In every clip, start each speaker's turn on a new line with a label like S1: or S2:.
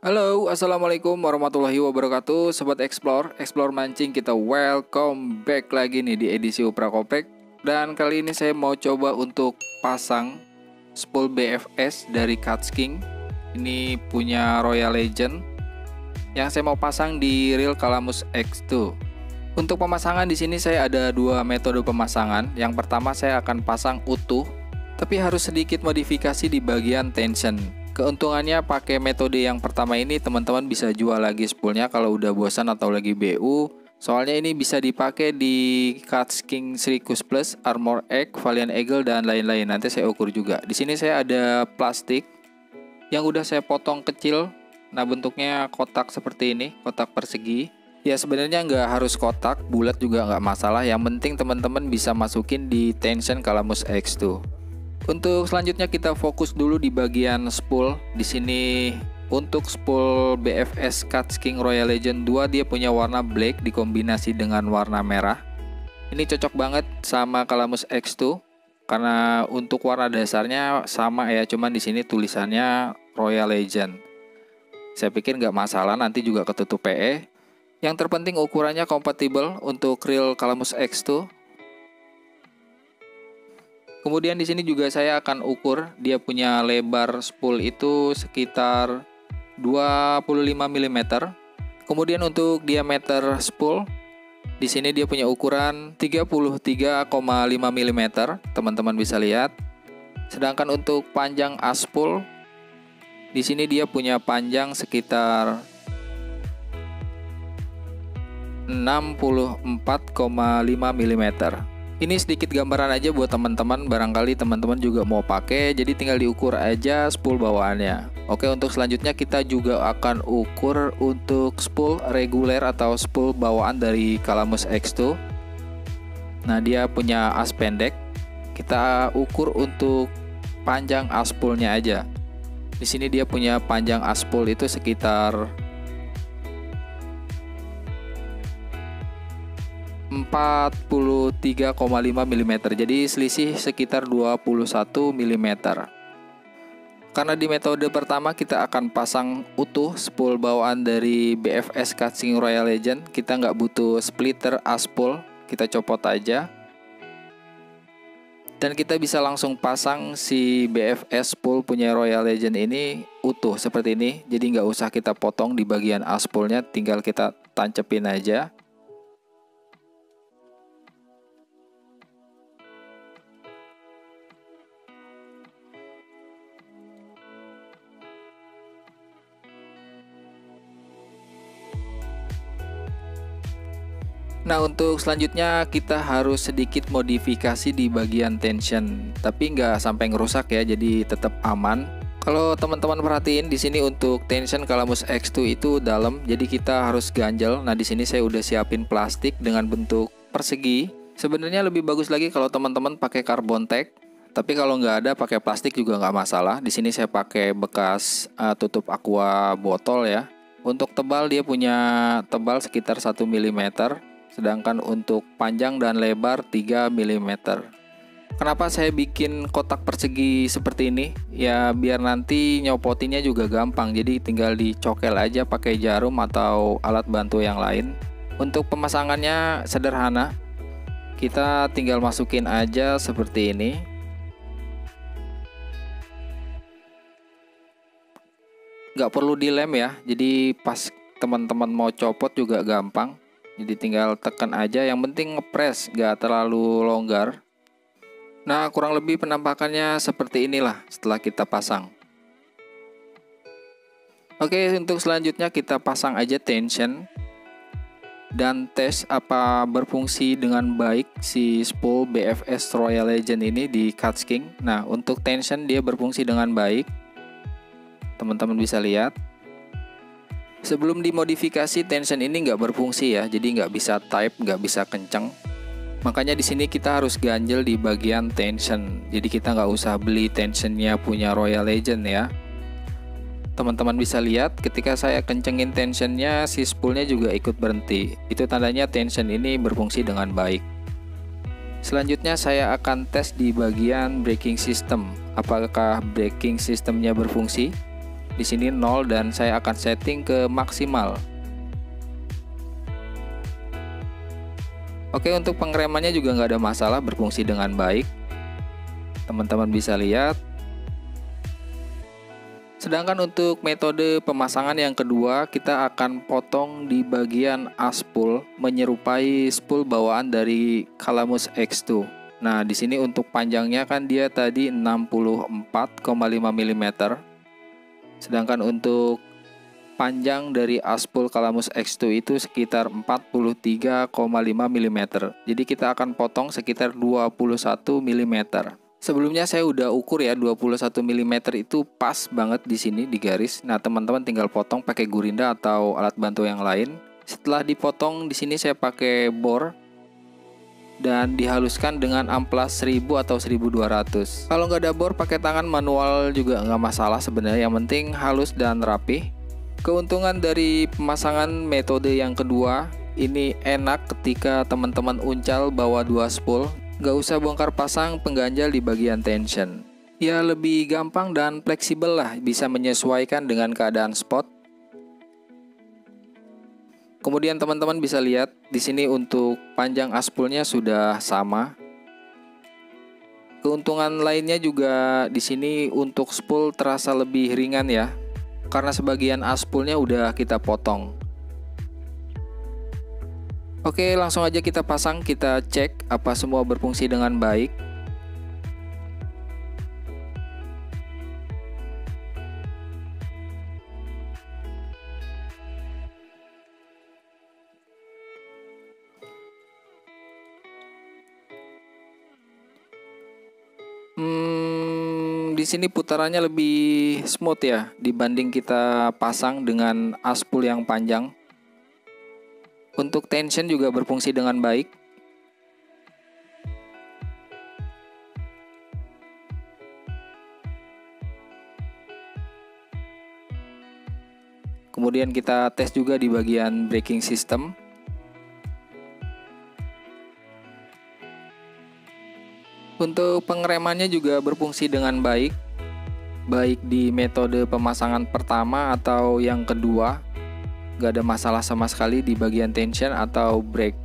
S1: Halo, assalamualaikum warahmatullahi wabarakatuh, Sobat Explore mancing, kita welcome back lagi nih di edisi Upra Kopek. Dan kali ini saya mau coba untuk pasang spool BFS dari Catch King. Ini punya Royal Legend yang saya mau pasang di reel Calamus X2. Untuk pemasangan di sini saya ada dua metode pemasangan. Yang pertama saya akan pasang utuh, tapi harus sedikit modifikasi di bagian tension. Keuntungannya pakai metode yang pertama ini teman-teman bisa jual lagi spoolnya kalau udah bosan atau lagi BU. Soalnya ini bisa dipakai di Catch King Circus Plus, Armor Egg, Valiant Eagle dan lain-lain. Nanti saya ukur juga. Di sini saya ada plastik yang udah saya potong kecil. Nah, bentuknya kotak seperti ini, kotak persegi. Ya sebenarnya nggak harus kotak, bulat juga nggak masalah. Yang penting teman-teman bisa masukin di tension Calamus X2. Untuk selanjutnya kita fokus dulu di bagian spool. Di sini untuk spool BFS Catch King Royal Legend 2 dia punya warna black dikombinasi dengan warna merah. Ini cocok banget sama Calamus X2 karena untuk warna dasarnya sama ya, cuman di sini tulisannya Royal Legend. Saya pikir nggak masalah, nanti juga ketutup PE. Yang terpenting ukurannya kompatibel untuk reel Calamus X2. Kemudian di sini juga saya akan ukur dia punya lebar spool itu sekitar 25 mm. Kemudian untuk diameter spool di sini dia punya ukuran 33,5 mm. Teman-teman bisa lihat. Sedangkan untuk panjang aspul di sini dia punya panjang sekitar 64,5 mm. Ini sedikit gambaran aja buat teman-teman, barangkali teman-teman juga mau pakai, jadi tinggal diukur aja spool bawaannya. Oke, untuk selanjutnya kita juga akan ukur untuk spool reguler atau spool bawaan dari Calamus X2. Nah, dia punya as pendek. Kita ukur untuk panjang aspulnya aja. Di sini dia punya panjang aspul itu sekitar 43,5 mm, jadi selisih sekitar 21 mm. Karena di metode pertama kita akan pasang utuh spool bawaan dari BFS Catch King Royal Legend, kita nggak butuh splitter aspul, kita copot aja. Dan kita bisa langsung pasang si BFS spool punya Royal Legend ini utuh seperti ini, jadi nggak usah kita potong di bagian aspulnya, tinggal kita tancepin aja. Nah, untuk selanjutnya kita harus sedikit modifikasi di bagian tension, tapi nggak sampai ngerusak ya, jadi tetap aman. Kalau teman-teman perhatiin di sini untuk tension Calamus X2 itu dalam, jadi kita harus ganjel. Nah, di sini saya udah siapin plastik dengan bentuk persegi. Sebenarnya lebih bagus lagi kalau teman-teman pakai carbon tack, tapi kalau nggak ada pakai plastik juga nggak masalah. Di sini saya pakai bekas tutup aqua botol ya. Untuk tebal dia punya tebal sekitar 1 mm. Sedangkan untuk panjang dan lebar 3 mm. Kenapa saya bikin kotak persegi seperti ini? Ya biar nanti nyopotinnya juga gampang. Jadi tinggal dicokel aja pakai jarum atau alat bantu yang lain. Untuk pemasangannya sederhana. Kita tinggal masukin aja seperti ini. Nggak perlu dilem ya. Jadi pas teman-teman mau copot juga gampang. Jadi tinggal tekan aja, yang penting ngepres, gak terlalu longgar. Nah, kurang lebih penampakannya seperti inilah setelah kita pasang. Oke, untuk selanjutnya kita pasang aja tension dan tes apa berfungsi dengan baik si spool BFS Royal Legend ini di Catch King. Nah, untuk tension dia berfungsi dengan baik. Teman-teman bisa lihat. Sebelum dimodifikasi tension ini nggak berfungsi ya, jadi nggak bisa type, nggak bisa kenceng. Makanya di sini kita harus ganjel di bagian tension. Jadi kita nggak usah beli tensionnya punya Royal Legend ya. Teman-teman bisa lihat ketika saya kencengin tensionnya, si spoolnya juga ikut berhenti. Itu tandanya tension ini berfungsi dengan baik. Selanjutnya saya akan tes di bagian braking system. Apakah braking systemnya berfungsi? Di Di sini 0 dan saya akan setting ke maksimal. Oke, untuk pengeremannya juga nggak ada masalah, berfungsi dengan baik. Teman-teman bisa lihat. Sedangkan untuk metode pemasangan yang kedua, kita akan potong di bagian aspul menyerupai spool bawaan dari Calamus X2. Nah, di sini untuk panjangnya kan dia tadi 64,5 mm. Sedangkan untuk panjang dari aspul Calamus X2 itu sekitar 43,5 mm. Jadi kita akan potong sekitar 21 mm. Sebelumnya saya udah ukur ya, 21 mm itu pas banget di sini di garis. Nah, teman-teman tinggal potong pakai gurinda atau alat bantu yang lain. Setelah dipotong di sini saya pakai bor dan dihaluskan dengan amplas 1000 atau 1200. Kalau nggak ada bor pakai tangan manual juga nggak masalah sebenarnya, yang penting halus dan rapi. Keuntungan dari pemasangan metode yang kedua, ini enak ketika teman-teman uncal bawa 2 spool. Nggak usah bongkar pasang pengganjal di bagian tension. Ya lebih gampang dan fleksibel lah, bisa menyesuaikan dengan keadaan spot. Kemudian teman-teman bisa lihat di sini untuk panjang aspulnya sudah sama. Keuntungan lainnya juga di sini untuk spool terasa lebih ringan ya, karena sebagian aspulnya udah kita potong. Oke, langsung aja kita pasang, kita cek apa semua berfungsi dengan baik. Di sini putarannya lebih smooth ya dibanding kita pasang dengan aspul yang panjang. Untuk tension juga berfungsi dengan baik. Kemudian kita tes juga di bagian braking system. Untuk pengeremannya juga berfungsi dengan baik, baik di metode pemasangan pertama atau yang kedua. Gak ada masalah sama sekali di bagian tension atau brake.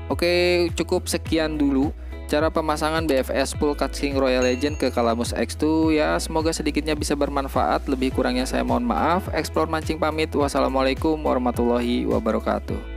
S1: Oke, cukup sekian dulu cara pemasangan BFS Full Cutscene Royal Legend ke Calamus X2 ya. Semoga sedikitnya bisa bermanfaat. Lebih kurangnya saya mohon maaf. Explore Mancing pamit. Wassalamualaikum warahmatullahi wabarakatuh.